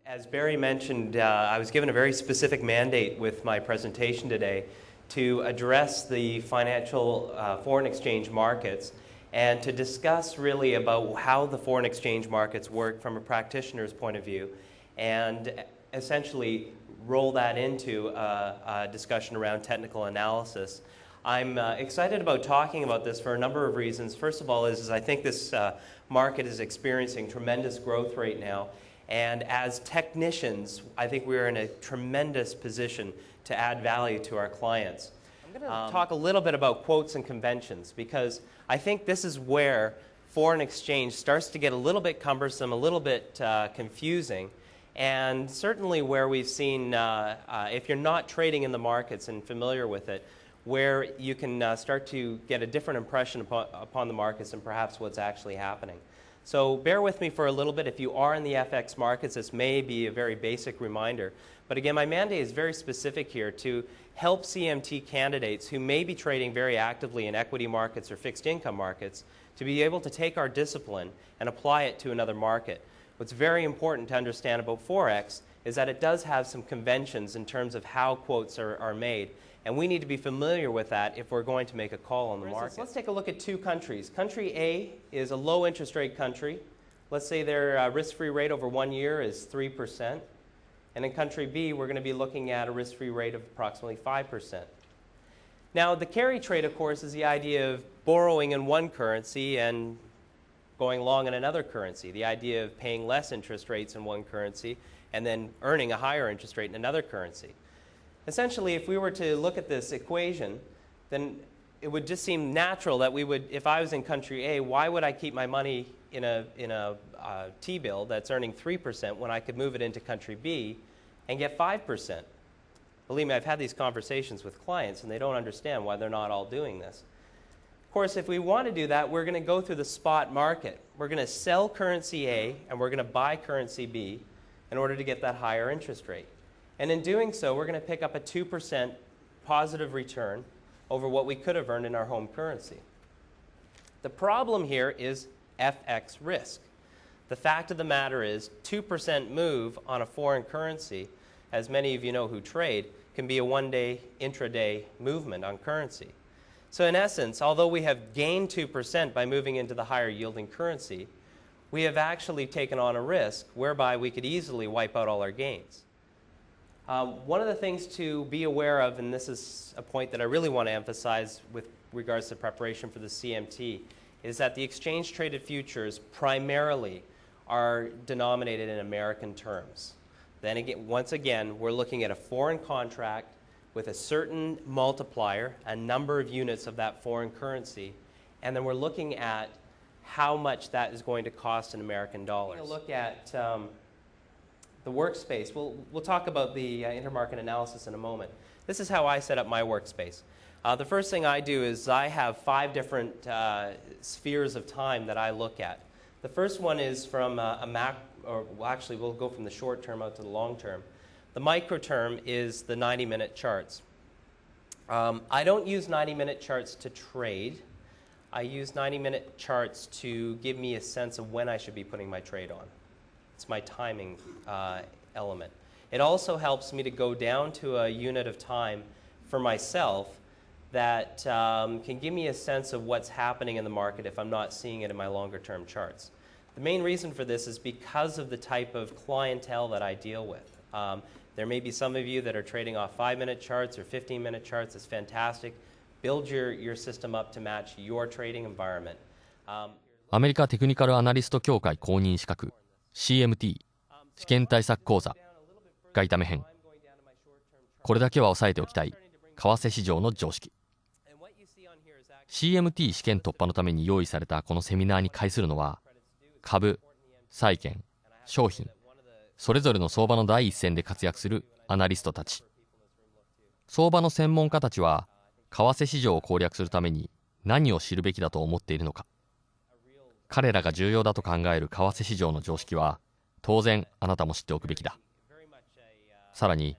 As Barry mentioned, I was given a very specific mandate with my presentation today to address the financial foreign exchange markets and to discuss really about how the foreign exchange markets work from a practitioner's point of view and essentially roll that into a discussion around technical analysis. I'm excited about talking about this for a number of reasons. First of all is I think this market is experiencing tremendous growth right now. And as technicians, I think we're in a tremendous position to add value to our clients. I'm going to talk a little bit about quotes and conventions because I think this is where foreign exchange starts to get a little bit cumbersome, a little bit confusing, and certainly where we've seen, if you're not trading in the markets and familiar with it, where you can start to get a different impression upon the markets and perhaps what's actually happening. So bear with me for a little bit. If you are in the FX markets, this may be a very basic reminder. But again, my mandate is very specific here to help CMT candidates who may be trading very actively in equity markets or fixed income markets to be able to take our discipline and apply it to another market. What's very important to understand about Forex is that it does have some conventions in terms of how quotes are made. And we need to be familiar with that if we're going to make a call on the market. Let's take a look at two countries. Country A is a low interest rate country. Let's say their risk-free rate over 1 year is 3%. And in country B, we're going to be looking at a risk-free rate of approximately 5%. Now, the carry trade, of course, is the idea of borrowing in one currency and going long in another currency. The idea of paying less interest rates in one currency and then earning a higher interest rate in another currency. Essentially, if we were to look at this equation, then it would just seem natural that we would, if I was in country A, why would I keep my money in a T-bill that's earning 3% when I could move it into country B and get 5%? Believe me, I've had these conversations with clients and they don't understand why they're not all doing this. Of course, if we want to do that, we're going to go through the spot market. We're going to sell currency A and we're going to buy currency B in order to get that higher interest rate. And in doing so, we're going to pick up a 2% positive return over what we could have earned in our home currency. The problem here is FX risk. The fact of the matter is 2% move on a foreign currency, as many of you know who trade, can be a one-day, intraday movement on currency. So in essence, although we have gained 2% by moving into the higher yielding currency, we have actually taken on a risk whereby we could easily wipe out all our gains. One of the things to be aware of, and this is a point that I really want to emphasize with regards to preparation for the CMT, is that the exchange-traded futures primarily are denominated in American terms. Then again, once again, we're looking at a foreign contract with a certain multiplier, a number of units of that foreign currency, and then we're looking at how much that is going to cost in American dollars. We're going to look at the workspace. We'll talk about the intermarket analysis in a moment. This is how I set up my workspace. The first thing I do is I have 5 different spheres of time that I look at. The first one is from actually we'll go from the short term out to the long term. The micro term is the 90-minute charts. I don't use 90-minute charts to trade. I use 90-minute charts to give me a sense of when I should be putting my trade on. It's my timing element. It also helps me to go down to a unit of time for myself that can give me a sense of what's happening in the market if I'm not seeing it in my longer term charts. The main reason for this is because of the type of clientele that I deal with. There may be some of you that are trading off 5-minute charts or 15-minute charts. It's fantastic. Build your system up to match your trading environment. アメリカテクニカルアナリスト協会公認資格 CMT 試験対策講座外為編。これだけは押さえておきたい為替市場の常識。CMT 試験突破のために用意されたこのセミナーに会するのは株、債券、商品、それぞれの相場の第一線で活躍するアナリストたち。相場の専門家たちは為替市場を攻略するために何を知るべきだと思っているのか。彼らが重要だと考える為替市場の常識は当然あなたも知っておくべきだ。さらに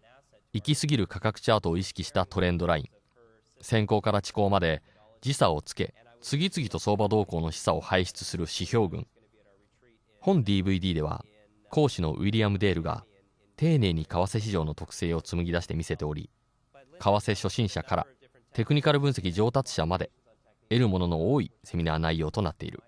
行き過ぎる価格チャートを意識したトレンドライン、先行から遅行まで時差をつけ次々と相場動向の示唆を排出する指標群。本 DVD では講師のウィリアム・デールが丁寧に為替市場の特性を紡ぎ出して見せており、為替初心者からテクニカル分析上達者まで得るものの多いセミナー内容となっている。